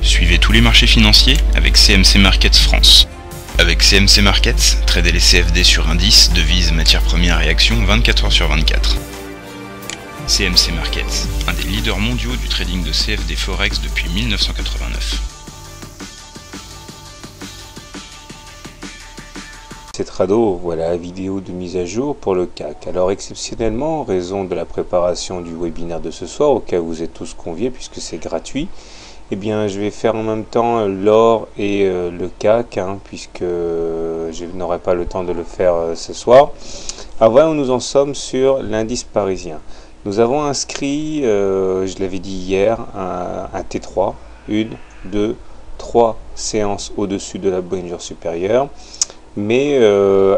Suivez tous les marchés financiers avec CMC Markets France. Avec CMC Markets, tradez les CFD sur indices, devises, matières premières et actions 24 heures sur 24. CMC Markets, un des leaders mondiaux du trading de CFD Forex depuis 1989. C'est Trado, voilà la vidéo de mise à jour pour le CAC. Alors exceptionnellement, en raison de la préparation du webinaire de ce soir, au cas où vous êtes tous conviés puisque c'est gratuit, eh bien je vais faire en même temps l'or et le CAC, puisque je n'aurai pas le temps de le faire ce soir. Alors voilà où nous en sommes sur l'indice parisien. Nous avons inscrit, je l'avais dit hier, un T3, 1, 2, 3 séances au-dessus de la Bollinger supérieure. Mais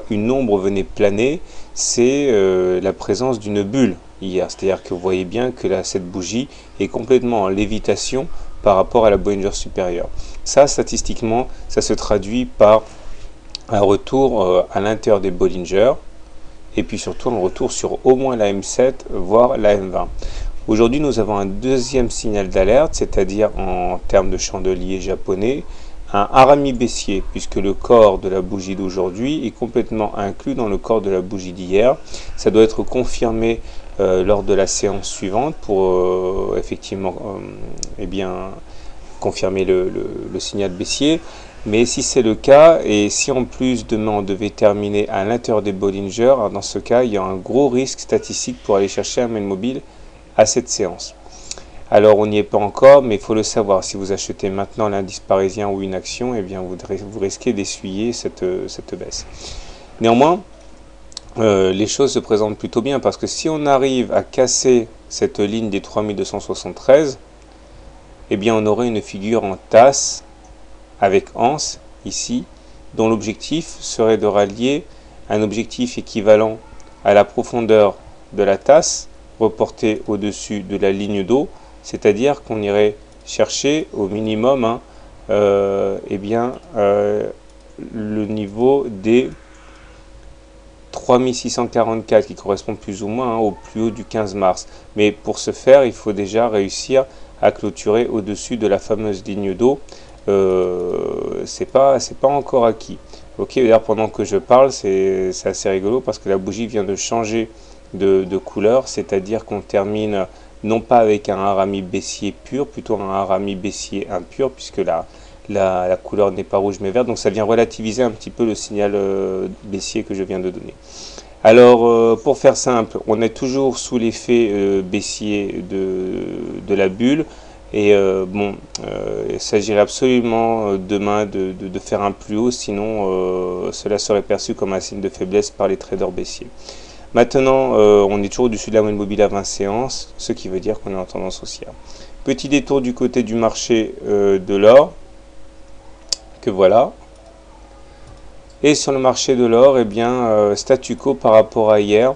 une ombre venait planer, c'est la présence d'une bulle hier. C'est-à-dire que vous voyez bien que là, cette bougie est complètement en lévitation par rapport à la Bollinger supérieure. Ça, statistiquement, ça se traduit par un retour à l'intérieur des Bollinger et puis surtout un retour sur au moins la M7, voire la M20. Aujourd'hui, nous avons un deuxième signal d'alerte, c'est-à-dire en termes de chandelier japonais, un harami baissier, puisque le corps de la bougie d'aujourd'hui est complètement inclus dans le corps de la bougie d'hier. Ça doit être confirmé lors de la séance suivante pour effectivement confirmer le signal baissier. Mais si c'est le cas, et si en plus demain on devait terminer à l'intérieur des Bollinger, alors dans ce cas, il y a un gros risque statistique pour aller chercher un mail mobile à cette séance. Alors on n'y est pas encore, mais il faut le savoir. Si vous achetez maintenant l'indice parisien ou une action, eh bien vous risquez d'essuyer cette baisse. Néanmoins, les choses se présentent plutôt bien parce que si on arrive à casser cette ligne des 3273, eh bien on aurait une figure en tasse avec anse ici, dont l'objectif serait de rallier un objectif équivalent à la profondeur de la tasse reportée au-dessus de la ligne d'eau. C'est-à-dire qu'on irait chercher au minimum le niveau des 3644 qui correspond plus ou moins au plus haut du 15 mars. Mais pour ce faire, il faut déjà réussir à clôturer au-dessus de la fameuse ligne d'eau. C'est pas encore acquis. Ok, d'ailleurs pendant que je parle, c'est assez rigolo parce que la bougie vient de changer de couleur, c'est-à-dire qu'on termine non pas avec un harami baissier pur, plutôt un harami baissier impur, puisque la couleur n'est pas rouge mais verte, donc ça vient relativiser un petit peu le signal baissier que je viens de donner. Alors, pour faire simple, on est toujours sous l'effet baissier de la bulle, et il s'agirait absolument demain de faire un plus haut, sinon cela serait perçu comme un signe de faiblesse par les traders baissiers. Maintenant, on est toujours au-dessus de la moyenne mobile à 20 séances, ce qui veut dire qu'on est en tendance haussière. Petit détour du côté du marché de l'or, que voilà. Et sur le marché de l'or, eh bien, statu quo par rapport à hier.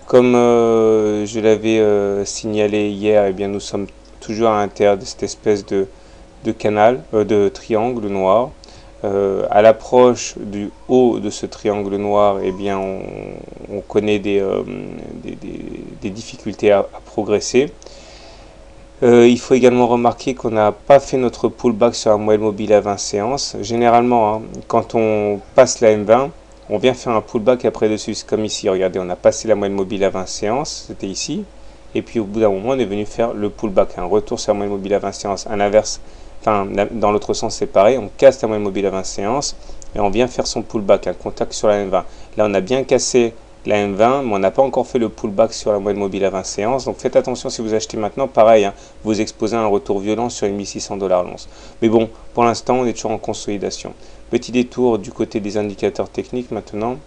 Comme je l'avais signalé hier, eh bien, nous sommes toujours à l'intérieur de cette espèce de canal, de triangle noir. À l'approche du haut de ce triangle noir, eh bien, on connaît des difficultés à progresser. Il faut également remarquer qu'on n'a pas fait notre pullback sur la moyenne mobile à 20 séances. Généralement, quand on passe la M20, on vient faire un pullback après dessus. C'est comme ici, regardez, on a passé la moyenne mobile à 20 séances, c'était ici. Et puis au bout d'un moment, on est venu faire le pullback, un retour sur la moyenne mobile à 20 séances, un inverse. Enfin, dans l'autre sens, c'est pareil, on casse la moyenne mobile à 20 séances et on vient faire son pullback, un contact sur la M20. Là, on a bien cassé la M20, mais on n'a pas encore fait le pullback sur la moyenne mobile à 20 séances. Donc faites attention si vous achetez maintenant, pareil, vous exposez à un retour violent sur les 1600 $ l'once. Mais bon, pour l'instant, on est toujours en consolidation. Petit détour du côté des indicateurs techniques maintenant.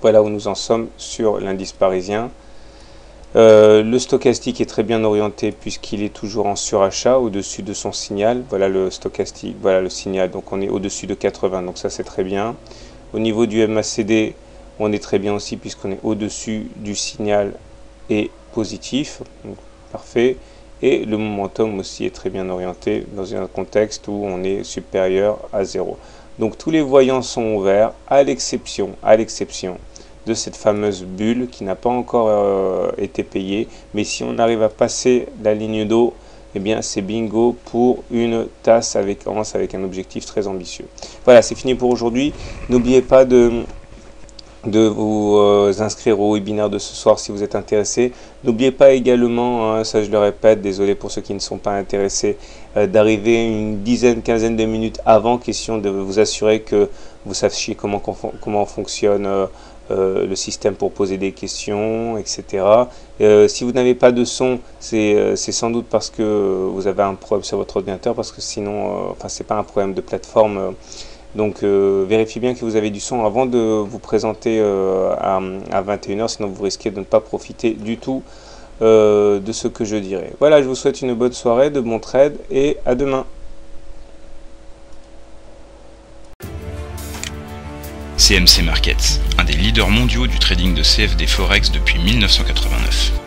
Voilà où nous en sommes sur l'indice parisien. Le stochastique est très bien orienté puisqu'il est toujours en surachat au-dessus de son signal. Voilà le stochastique, voilà le signal, donc on est au-dessus de 80, donc ça c'est très bien. Au niveau du MACD, on est très bien aussi puisqu'on est au-dessus du signal et positif, donc parfait. Et le momentum aussi est très bien orienté dans un contexte où on est supérieur à 0. Donc tous les voyants sont ouverts à l'exception de cette fameuse bulle qui n'a pas encore été payée. Mais si on arrive à passer la ligne d'eau, eh bien c'est bingo pour une tasse avec un objectif très ambitieux. Voilà, c'est fini pour aujourd'hui. N'oubliez pas de vous inscrire au webinaire de ce soir si vous êtes intéressé. N'oubliez pas également, hein, ça je le répète, désolé pour ceux qui ne sont pas intéressés, d'arriver une quinzaine de minutes avant, question de vous assurer que vous sachiez comment fonctionne le système pour poser des questions, etc. Si vous n'avez pas de son, c'est sans doute parce que vous avez un problème sur votre ordinateur, parce que sinon, enfin c'est pas un problème de plateforme. Donc vérifiez bien que vous avez du son avant de vous présenter à 21h, sinon vous risquez de ne pas profiter du tout de ce que je dirai. Voilà, je vous souhaite une bonne soirée, de bons trades et à demain. CMC Markets, un des leaders mondiaux du trading de CFD Forex depuis 1989.